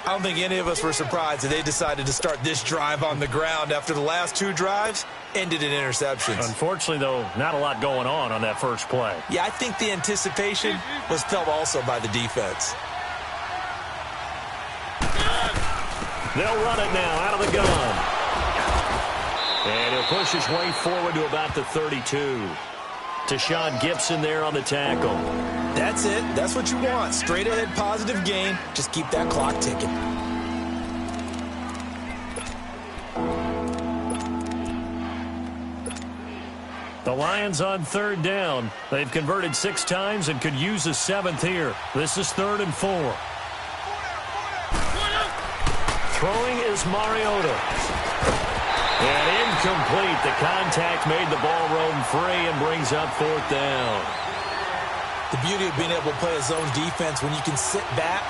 I don't think any of us were surprised that they decided to start this drive on the ground after the last 2 drives ended in interceptions. Unfortunately, though, not a lot going on that first play. Yeah, I think the anticipation was felt also by the defense. They'll run it now out of the gun. And he'll push his way forward to about the 32. Tashaun Gibson there on the tackle. That's it. That's what you want. Straight ahead positive gain. Just keep that clock ticking. The Lions on third down. They've converted 6 times and could use a 7th here. This is 3rd and 4. Throwing is Mariota. And incomplete. The contact made the ball roam free and brings up 4th down. The beauty of being able to play a zone defense when you can sit back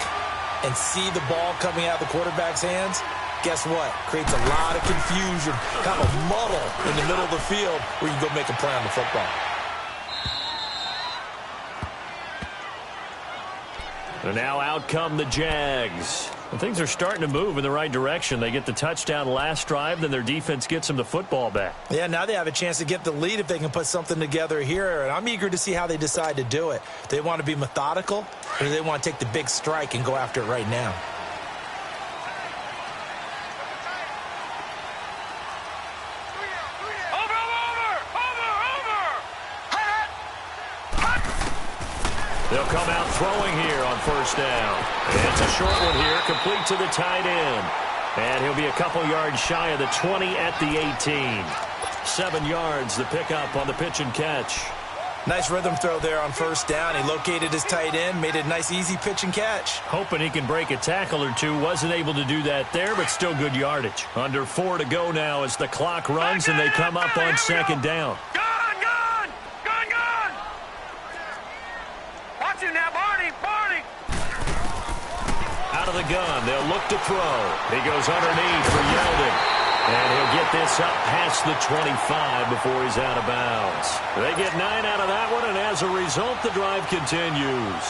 and see the ball coming out of the quarterback's hands, guess what? Creates a lot of confusion, kind of muddle in the middle of the field where you can go make a play on the football. And now out come the Jags. And things are starting to move in the right direction. They get the touchdown last drive, then their defense gets them the football back. Yeah, now they have a chance to get the lead if they can put something together here. And I'm eager to see how they decide to do it. Do they want to be methodical, or do they want to take the big strike and go after it right now? They'll come out throwing here on first down. And it's a short one here, complete to the tight end. And he'll be a couple yards shy of the 20 at the 18. 7 yards, the pickup on the pitch and catch. Nice rhythm throw there on first down. He located his tight end, made it a nice, easy pitch and catch. Hoping he can break a tackle or two. Wasn't able to do that there, but still good yardage. Under 4 to go now as the clock runs and they come up on second down. Out of the gun, they'll look to throw. He goes underneath for Yeldon. And he'll get this up past the 25 before he's out of bounds. They get 9 out of that one, and as a result, the drive continues.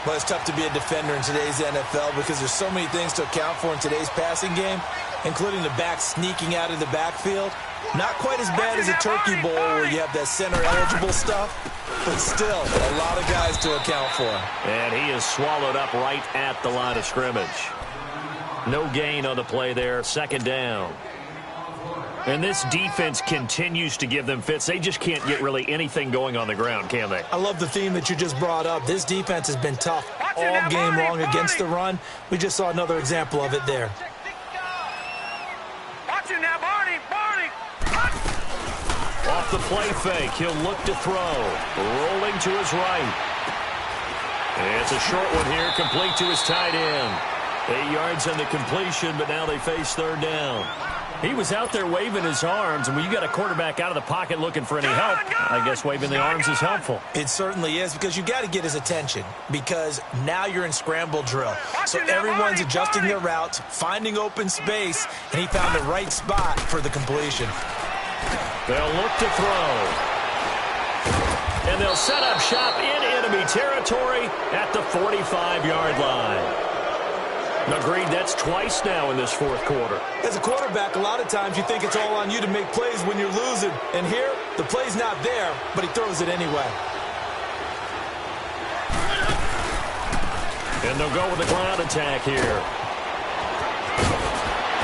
Well, it's tough to be a defender in today's NFL because there's so many things to account for in today's passing game, including the back sneaking out of the backfield. Not quite as bad as a turkey bowl where you have that center-eligible stuff, but still a lot of guys to account for. And he is swallowed up right at the line of scrimmage. No gain on the play there, second down. And this defense continues to give them fits. They just can't get really anything going on the ground, can they? I love the theme that you just brought up. This defense has been tough all game long against the run. We just saw another example of it there. Off the play fake, he'll look to throw. Rolling to his right. And it's a short one here, complete to his tight end. 8 yards on the completion, but now they face third down. He was out there waving his arms, and when you got a quarterback out of the pocket looking for any help, I guess waving the arms is helpful. It certainly is, because you got to get his attention, because now you're in scramble drill. So everyone's adjusting their routes, finding open space, and he found the right spot for the completion. They'll look to throw. And they'll set up shop in enemy territory at the 45-yard line. Agreed, that's twice now in this fourth quarter. As a quarterback, a lot of times you think it's all on you to make plays when you're losing. And here, the play's not there, but he throws it anyway. And they'll go with the ground attack here.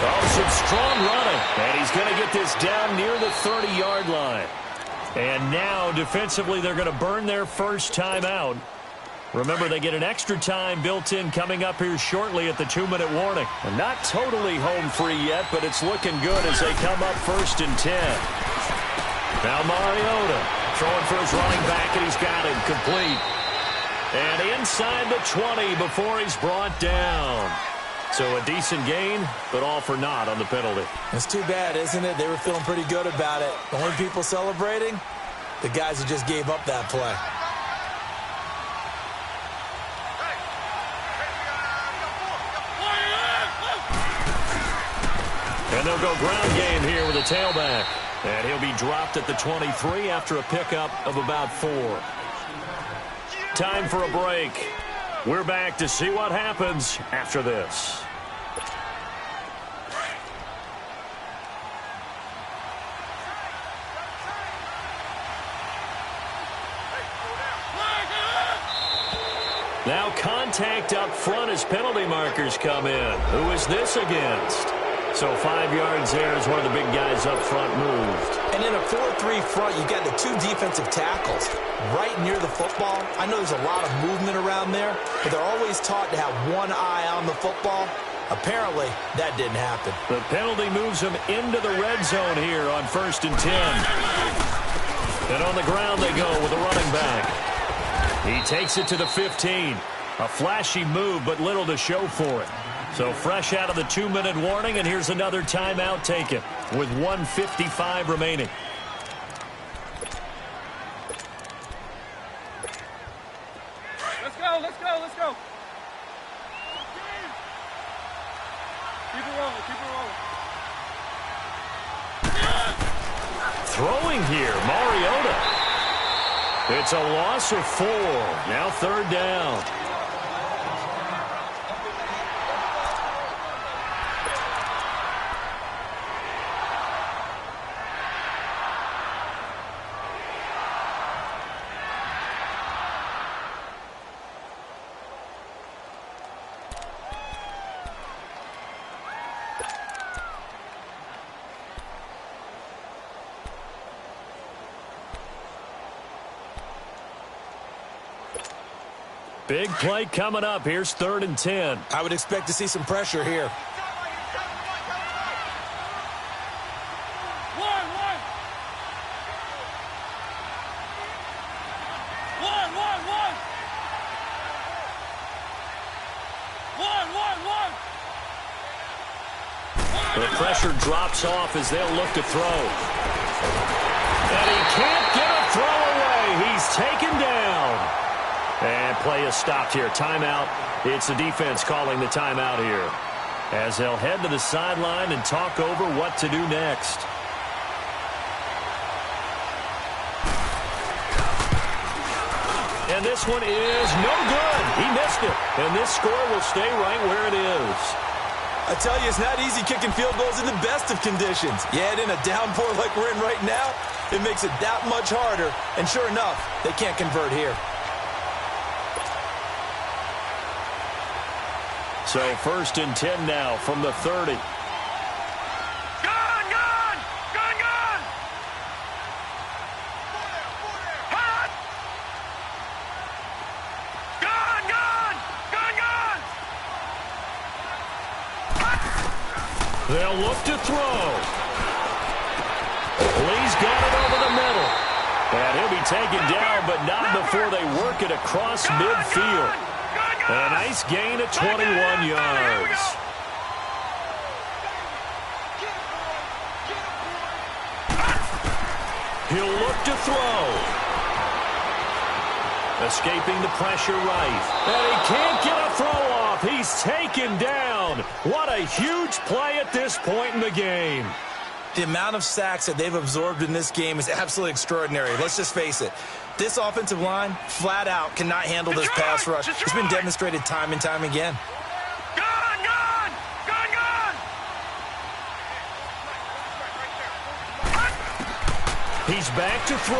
Oh, some strong running. And he's going to get this down near the 30-yard line. And now, defensively, they're going to burn their first timeout. Remember, they get an extra time built in coming up here shortly at the 2-minute warning. And not totally home free yet, but it's looking good as they come up 1st and 10. Now Mariota throwing for his running back, and he's got him complete. And inside the 20 before he's brought down. So a decent gain, but all for naught on the penalty. It's too bad, isn't it? They were feeling pretty good about it. The only people celebrating, the guys who just gave up that play. And they'll go ground game here with a tailback. And he'll be dropped at the 23 after a pickup of about 4. Time for a break. We're back to see what happens after this. Now contact up front as penalty markers come in. Who is this against? So 5 yards there as one of the big guys up front moved. And in a 4-3 front, you got the 2 defensive tackles right near the football. I know there's a lot of movement around there, but they're always taught to have one eye on the football. Apparently, that didn't happen. The penalty moves him into the red zone here on 1st and 10. And on the ground they go with the running back. He takes it to the 15. A flashy move, but little to show for it. So fresh out of the 2-minute warning, and here's another timeout taken with 1:55 remaining. Let's go, let's go, let's go. Keep it rolling, keep it rolling. Throwing here, Mariota. It's a loss of 4. Now 3rd down. Big play coming up. Here's 3rd and 10. I would expect to see some pressure here. One. The pressure drops off as they'll look to throw. And he can't get a throw away. He's taken down. And play is stopped here. Timeout. It's the defense calling the timeout here, as they'll head to the sideline and talk over what to do next. And this one is no good. He missed it. And this score will stay right where it is. I tell you, it's not easy kicking field goals in the best of conditions. Yet in a downpour like we're in right now, it makes it that much harder. And sure enough, they can't convert here. So 1st and 10 now from the 30. Gun! Hot! Gun! They'll look to throw. Lee's got it over the middle. And he'll be taken down, but not before they work it across midfield. A nice gain of 21 yards. He'll look to throw. Escaping the pressure right. And he can't get a throw off. He's taken down. What a huge play at this point in the game. The amount of sacks that they've absorbed in this game is absolutely extraordinary. Let's just face it. This offensive line, flat out, cannot handle this pass rush. It's been demonstrated time and time again. Gun! He's back to throw.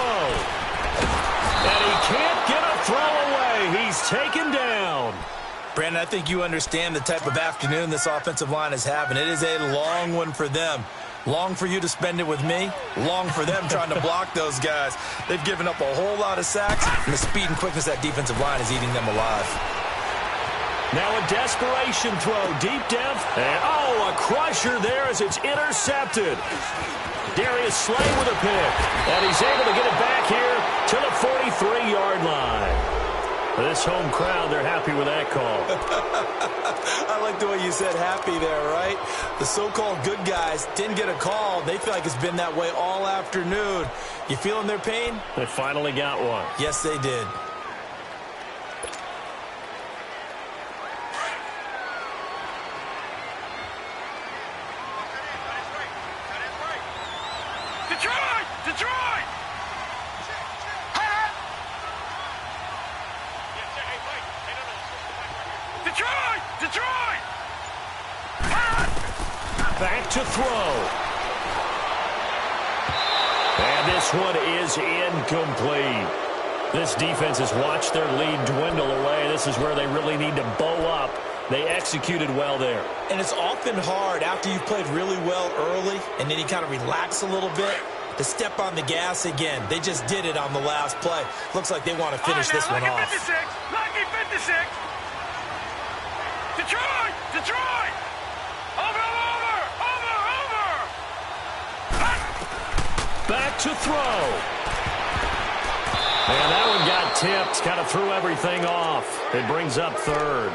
And he can't get a throw away. He's taken down. Brandon, I think you understand the type of afternoon this offensive line is having. It is a long one for them. Long for you to spend it with me. Long for them trying to block those guys. They've given up a whole lot of sacks, and the speed and quickness of that defensive line is eating them alive. Now a desperation throw, deep depth, and a crusher there as it's intercepted. Darius Slay with a pick, and he's able to get it back here to the 43-yard line. This home crowd, they're happy with that call. I like the way you said happy there, right? The so-called good guys didn't get a call. They feel like it's been that way all afternoon. You feeling their pain? They finally got one. Yes, they did. Detroit! Detroit! Detroit! Detroit! Back to throw. And this one is incomplete. This defense has watched their lead dwindle away. This is where they really need to bow up. They executed well there. And it's often hard after you've played really well early and then you kind of relax a little bit to step on the gas again. They just did it on the last play. Looks like they want to finish this one off. Lucky 56! Lucky 56! Detroit! Detroit! Over! Back to throw. And that one got tipped. Kind of threw everything off. It brings up third.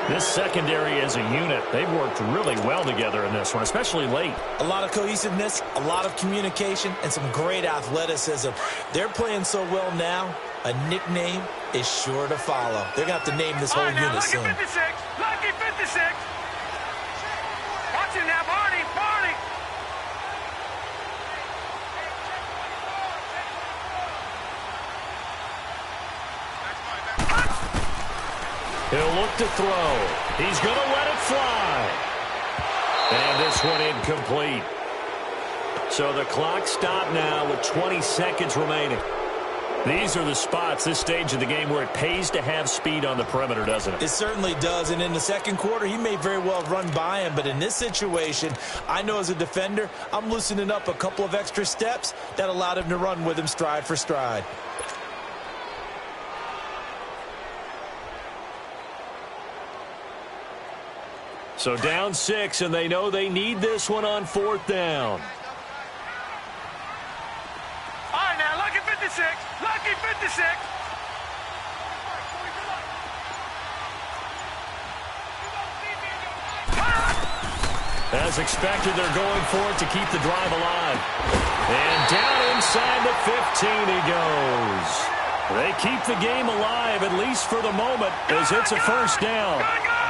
This secondary as a unit, they've worked really well together in this one, especially late. A lot of cohesiveness, a lot of communication, and some great athleticism. They're playing so well now, a nickname is sure to follow. They're going to have to name this whole unit soon. Lucky 56! Lucky 56! Watch it now, Barney! Barney! He'll look to throw. He's going to let it fly. And this one incomplete. So the clock stopped now with 20 seconds remaining. These are the spots, this stage of the game, where it pays to have speed on the perimeter, doesn't it? It certainly does, and in the second quarter, he may very well run by him, but in this situation, I know as a defender, I'm loosening up a couple of extra steps that allowed him to run with him stride for stride. So down 6, and they know they need this one on 4th down. All right, now, lucky 56! Lucky 56! As expected, they're going for it to keep the drive alive. And down inside the 15 he goes. They keep the game alive, at least for the moment, as it's a first down.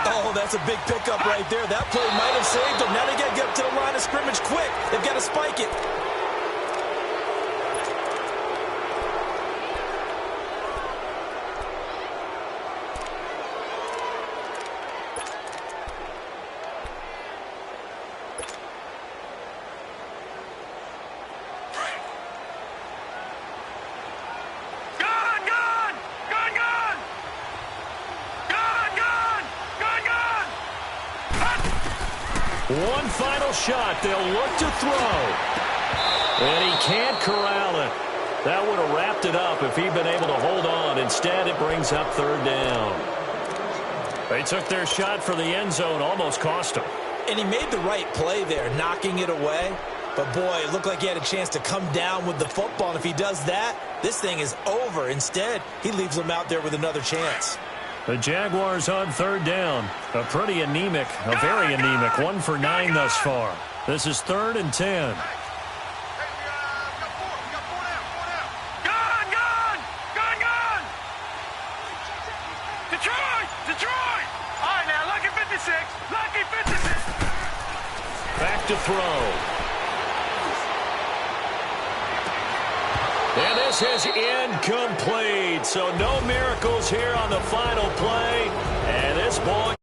Oh, that's a big pickup right there. That play might have saved them. Now they got to get up to the line of scrimmage quick. They've got to spike it. One final shot. They'll look to throw. And he can't corral it. That would have wrapped it up if he'd been able to hold on. Instead, it brings up 3rd down. They took their shot for the end zone, almost cost him. And he made the right play there, knocking it away. But, boy, it looked like he had a chance to come down with the football. And if he does that, this thing is over. Instead, he leaves him out there with another chance. The Jaguars on 3rd down. A pretty anemic, a very anemic, 1 for 9 thus far. This is 3rd and 10. Detroit! Detroit! All right, now, lucky 56! Lucky 56! Back to throw. And this is incomplete. So no miracles here on the final play. And this ball